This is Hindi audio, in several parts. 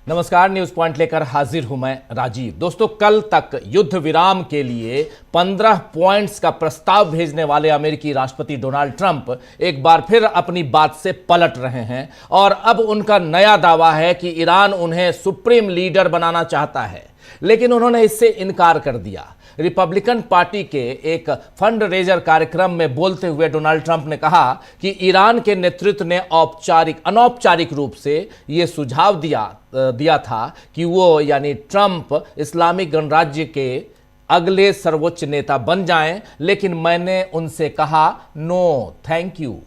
नमस्कार, न्यूज पॉइंट लेकर हाजिर हूं मैं राजीव। दोस्तों, कल तक युद्ध विराम के लिए 15 पॉइंट्स का प्रस्ताव भेजने वाले अमेरिकी राष्ट्रपति डोनाल्ड ट्रंप एक बार फिर अपनी बात से पलट रहे हैं और अब उनका नया दावा है कि ईरान उन्हें सुप्रीम लीडर बनाना चाहता है, लेकिन उन्होंने इससे इनकार कर दिया। रिपब्लिकन पार्टी के एक फंड रेजर कार्यक्रम में बोलते हुए डोनाल्ड ट्रंप ने कहा कि ईरान के नेतृत्व ने अनौपचारिक रूप से यह सुझाव दिया था कि वो यानी ट्रंप इस्लामिक गणराज्य के अगले सर्वोच्च नेता बन जाएं, लेकिन मैंने उनसे कहा नो थैंक यू।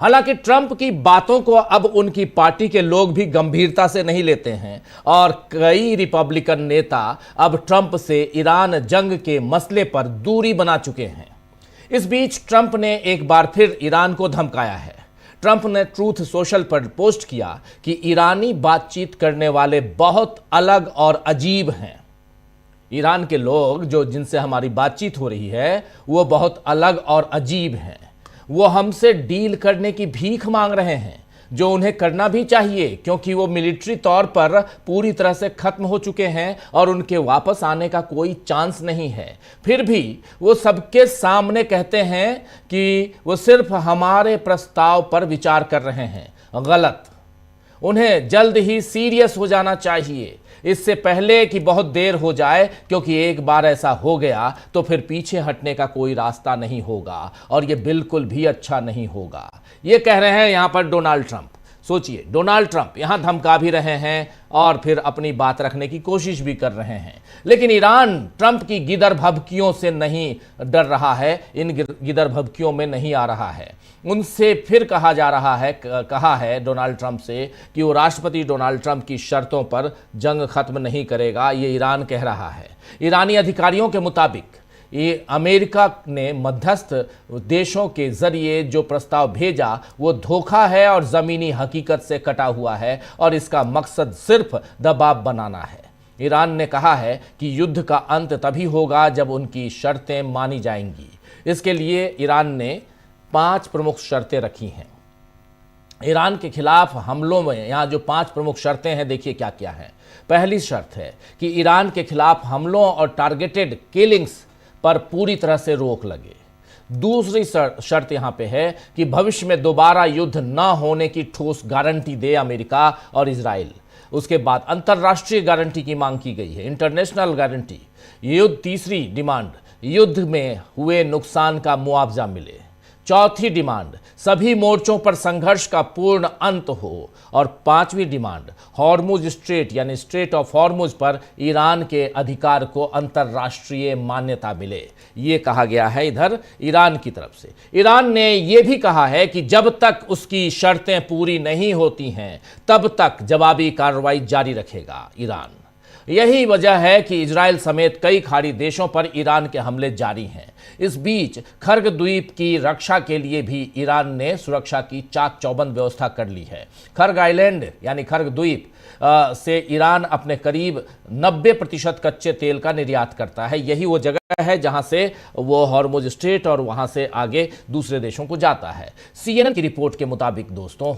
हालांकि ट्रंप की बातों को अब उनकी पार्टी के लोग भी गंभीरता से नहीं लेते हैं और कई रिपब्लिकन नेता अब ट्रंप से ईरान जंग के मसले पर दूरी बना चुके हैं। इस बीच ट्रंप ने एक बार फिर ईरान को धमकाया है। ट्रंप ने ट्रूथ सोशल पर पोस्ट किया कि ईरानी बातचीत करने वाले बहुत अलग और अजीब हैं। ईरान के लोग जिनसे हमारी बातचीत हो रही है वो बहुत अलग और अजीब हैं। वो हमसे डील करने की भीख मांग रहे हैं, जो उन्हें करना भी चाहिए क्योंकि वो मिलिट्री तौर पर पूरी तरह से खत्म हो चुके हैं और उनके वापस आने का कोई चांस नहीं है। फिर भी वो सबके सामने कहते हैं कि वो सिर्फ हमारे प्रस्ताव पर विचार कर रहे हैं। गलत। उन्हें जल्द ही सीरियस हो जाना चाहिए, इससे पहले कि बहुत देर हो जाए, क्योंकि एक बार ऐसा हो गया तो फिर पीछे हटने का कोई रास्ता नहीं होगा और यह बिल्कुल भी अच्छा नहीं होगा। ये कह रहे हैं यहां पर डोनाल्ड ट्रंप। सोचिए, डोनाल्ड ट्रंप यहां धमका भी रहे हैं और फिर अपनी बात रखने की कोशिश भी कर रहे हैं, लेकिन ईरान ट्रंप की गिदर भभकियों से नहीं डर रहा है, इन गिदर भभकियों में नहीं आ रहा है। उनसे फिर कहा है डोनाल्ड ट्रंप से कि वो राष्ट्रपति डोनाल्ड ट्रंप की शर्तों पर जंग खत्म नहीं करेगा। ये ईरान कह रहा है। ईरानी अधिकारियों के मुताबिक ये अमेरिका ने मध्यस्थ देशों के जरिए जो प्रस्ताव भेजा वो धोखा है और जमीनी हकीकत से कटा हुआ है और इसका मकसद सिर्फ दबाव बनाना है। ईरान ने कहा है कि युद्ध का अंत तभी होगा जब उनकी शर्तें मानी जाएंगी। इसके लिए ईरान ने 5 प्रमुख शर्तें रखी हैं। ईरान के खिलाफ हमलों में यहाँ जो 5 प्रमुख शर्तें हैं, देखिए क्या क्या हैं। पहली शर्त है कि ईरान के खिलाफ हमलों और टारगेटेड किलिंग्स पर पूरी तरह से रोक लगे। दूसरी शर्त यहां पे है कि भविष्य में दोबारा युद्ध न होने की ठोस गारंटी दे अमेरिका और इजराइल। उसके बाद अंतर्राष्ट्रीय गारंटी की मांग की गई है, इंटरनेशनल गारंटी। तीसरी डिमांड, युद्ध में हुए नुकसान का मुआवजा मिले। चौथी डिमांड, सभी मोर्चों पर संघर्ष का पूर्ण अंत हो। और 5वीं डिमांड, हॉर्मुज स्ट्रेट यानी स्ट्रेट ऑफ हॉर्मुज पर ईरान के अधिकार को अंतर्राष्ट्रीय मान्यता मिले। ये कहा गया है इधर ईरान की तरफ से। ईरान ने यह भी कहा है कि जब तक उसकी शर्तें पूरी नहीं होती हैं तब तक जवाबी कार्रवाई जारी रखेगा ईरान। यही वजह है कि इजराइल समेत कई खाड़ी देशों पर ईरान के हमले जारी हैं। इस बीच खर्ग द्वीप की रक्षा के लिए भी ईरान ने सुरक्षा की चाक चौबंद व्यवस्था कर ली है। खर्ग आइलैंड यानी खर्ग द्वीप से ईरान अपने करीब 90% कच्चे तेल का निर्यात करता है। यही वो जगह है जहां से वो हॉर्मुज स्ट्रेट और वहां से आगे दूसरे देशों को जाता है। CNN की रिपोर्ट के मुताबिक दोस्तों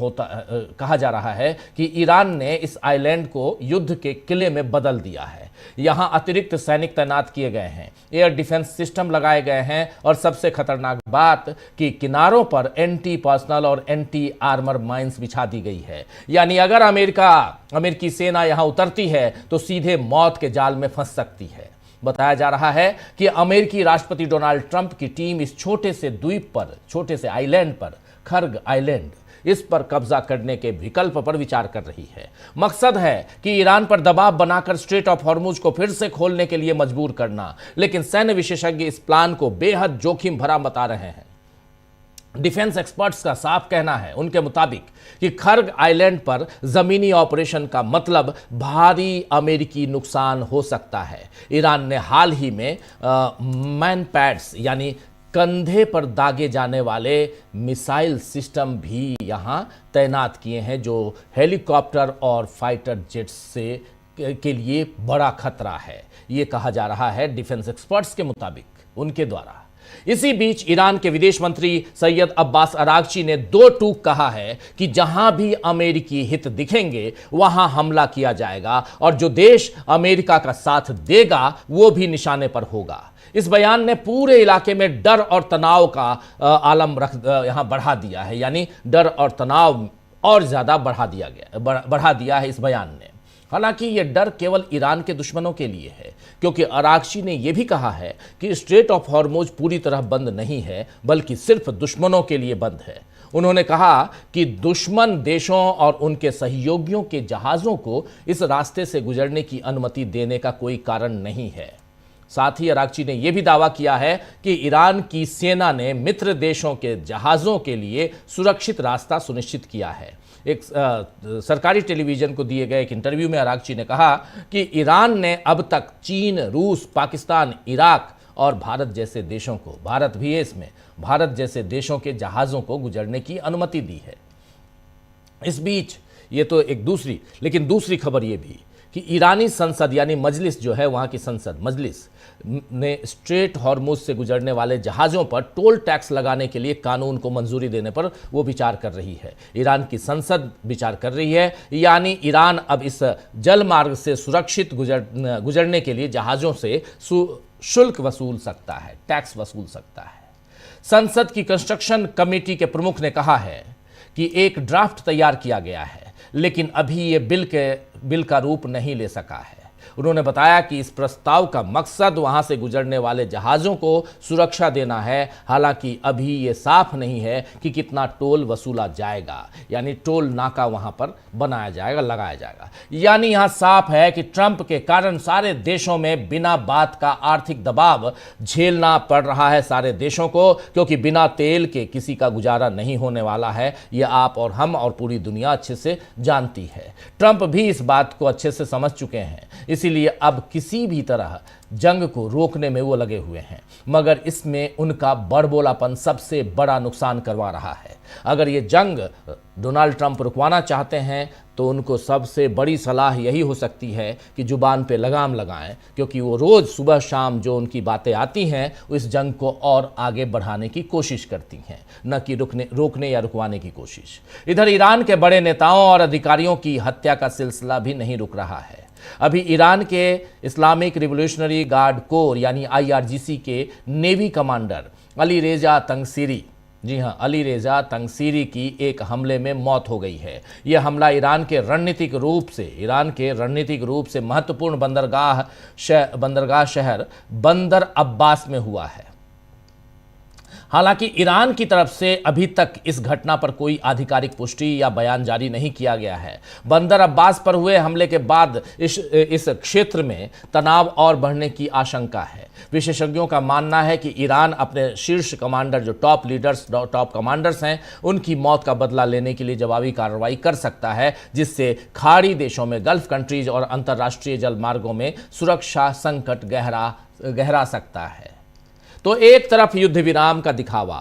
कहा जा रहा है कि ईरान ने इस आइलैंड को युद्ध के किले में बदल दिया है। यहां अतिरिक्त सैनिक तैनात किए गए हैं, एयर डिफेंस सिस्टम लगाए गए हैं और सबसे खतरनाक बात कि किनारों पर एंटी पर्सनल और एंटी आर्मर माइंस बिछा दी गई है। यानी अगर अमेरिकी सेना यहां उतरती है तो सीधे मौत के जाल में फंस सकती है। बताया जा रहा है कि अमेरिकी राष्ट्रपति डोनाल्ड ट्रंप की टीम इस छोटे से द्वीप पर, छोटे से आइलैंड पर, खर्ग आइलैंड, इस पर कब्जा करने के विकल्प पर विचार कर रही है। मकसद है कि ईरान पर दबाव बनाकर स्ट्रेट ऑफ हॉर्मुज को फिर से खोलने के लिए मजबूर करना, लेकिन सैन्य विशेषज्ञ इस प्लान को बेहद जोखिम भरा बता रहे हैं। डिफेंस एक्सपर्ट्स का साफ कहना है उनके मुताबिक कि खर्ग आइलैंड पर जमीनी ऑपरेशन का मतलब भारी अमेरिकी नुकसान हो सकता है। ईरान ने हाल ही में मैन पैड्स यानी कंधे पर दागे जाने वाले मिसाइल सिस्टम भी यहां तैनात किए हैं, जो हेलीकॉप्टर और फाइटर जेट्स से के लिए बड़ा खतरा है। ये कहा जा रहा है डिफेंस एक्सपर्ट्स के मुताबिक उनके द्वारा। इसी बीच ईरान के विदेश मंत्री सैयद अब्बास अरागची ने दो टूक कहा है कि जहां भी अमेरिकी हित दिखेंगे वहां हमला किया जाएगा और जो देश अमेरिका का साथ देगा वो भी निशाने पर होगा। इस बयान ने पूरे इलाके में डर और तनाव का आलम यहां बढ़ा दिया है, यानी डर और तनाव और ज्यादा बढ़ा दिया है इस बयान ने। हालांकि यह डर केवल ईरान के दुश्मनों के लिए है, क्योंकि अरागची ने यह भी कहा है कि स्ट्रेट ऑफ हॉर्मुज पूरी तरह बंद नहीं है, बल्कि सिर्फ दुश्मनों के लिए बंद है। उन्होंने कहा कि दुश्मन देशों और उनके सहयोगियों के जहाज़ों को इस रास्ते से गुजरने की अनुमति देने का कोई कारण नहीं है। साथ ही अरागची ने यह भी दावा किया है कि ईरान की सेना ने मित्र देशों के जहाज़ों के लिए सुरक्षित रास्ता सुनिश्चित किया है। एक सरकारी टेलीविजन को दिए गए एक इंटरव्यू में अरागची ने कहा कि ईरान ने अब तक चीन, रूस, पाकिस्तान, इराक और भारत जैसे देशों को, भारत भी है इसमें, भारत जैसे देशों के जहाज़ों को गुजरने की अनुमति दी है। इस बीच ये तो एक दूसरी खबर ये भी कि ईरानी संसद यानी मजलिस जो है, वहाँ की संसद मजलिस ने स्ट्रेट हॉर्मुज से गुजरने वाले जहाज़ों पर टोल टैक्स लगाने के लिए कानून को मंजूरी देने पर वो विचार कर रही है। ईरान की संसद विचार कर रही है, यानी ईरान अब इस जल मार्ग से सुरक्षित गुजरने के लिए जहाज़ों से शुल्क वसूल सकता है, टैक्स वसूल सकता है। संसद की कंस्ट्रक्शन कमेटी के प्रमुख ने कहा है कि एक ड्राफ्ट तैयार किया गया है, लेकिन अभी ये बिल का रूप नहीं ले सका है। उन्होंने बताया कि इस प्रस्ताव का मकसद वहां से गुजरने वाले जहाज़ों को सुरक्षा देना है। हालांकि अभी ये साफ नहीं है कि कितना टोल वसूला जाएगा, यानी टोल नाका वहां पर बनाया जाएगा, लगाया जाएगा। यानी यहां साफ है कि ट्रंप के कारण सारे देशों में बिना बात का आर्थिक दबाव झेलना पड़ रहा है सारे देशों को, क्योंकि बिना तेल के किसी का गुजारा नहीं होने वाला है। यह आप और हम और पूरी दुनिया अच्छे से जानती है। ट्रंप भी इस बात को अच्छे से समझ चुके हैं, इसीलिए अब किसी भी तरह जंग को रोकने में वो लगे हुए हैं, मगर इसमें उनका बड़बोलापन सबसे बड़ा नुकसान करवा रहा है। अगर ये जंग डोनाल्ड ट्रंप रुकवाना चाहते हैं तो उनको सबसे बड़ी सलाह यही हो सकती है कि जुबान पे लगाम लगाएं, क्योंकि वो रोज़ सुबह शाम जो उनकी बातें आती हैं इस जंग को और आगे बढ़ाने की कोशिश करती हैं, न कि रोकने या रुकवाने की कोशिश। इधर ईरान के बड़े नेताओं और अधिकारियों की हत्या का सिलसिला भी नहीं रुक रहा है। अभी ईरान के इस्लामिक रिवोल्यूशनरी गार्ड कोर यानी IRGC के नेवी कमांडर अली रेजा तंगसीरी, जी हाँ, अली रेजा तंगसीरी की एक हमले में मौत हो गई है। यह हमला ईरान के रणनीतिक रूप से महत्वपूर्ण बंदरगाह शहर बंदर अब्बास में हुआ है। हालांकि ईरान की तरफ से अभी तक इस घटना पर कोई आधिकारिक पुष्टि या बयान जारी नहीं किया गया है। बंदर अब्बास पर हुए हमले के बाद इस क्षेत्र में तनाव और बढ़ने की आशंका है। विशेषज्ञों का मानना है कि ईरान अपने शीर्ष कमांडर, जो टॉप कमांडर्स हैं, उनकी मौत का बदला लेने के लिए जवाबी कार्रवाई कर सकता है, जिससे खाड़ी देशों में, गल्फ कंट्रीज और अंतर्राष्ट्रीय जल मार्गों में सुरक्षा संकट गहरा सकता है। तो एक तरफ युद्ध विराम का दिखावा,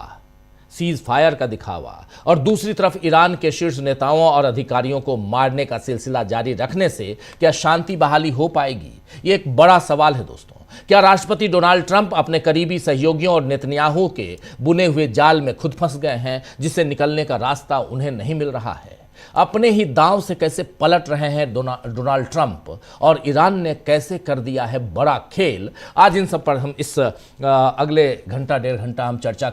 सीज फायर का दिखावा, और दूसरी तरफ ईरान के शीर्ष नेताओं और अधिकारियों को मारने का सिलसिला जारी रखने से क्या शांति बहाली हो पाएगी? ये एक बड़ा सवाल है दोस्तों। क्या राष्ट्रपति डोनाल्ड ट्रंप अपने करीबी सहयोगियों और नेतन्याहू के बुने हुए जाल में खुद फंस गए हैं, जिससे निकलने का रास्ता उन्हें नहीं मिल रहा है? अपने ही दांव से कैसे पलट रहे हैं डोनाल्ड ट्रंप, और ईरान ने कैसे कर दिया है बड़ा खेल? आज इन सब पर हम इस अगले घंटा डेढ़ घंटा हम चर्चा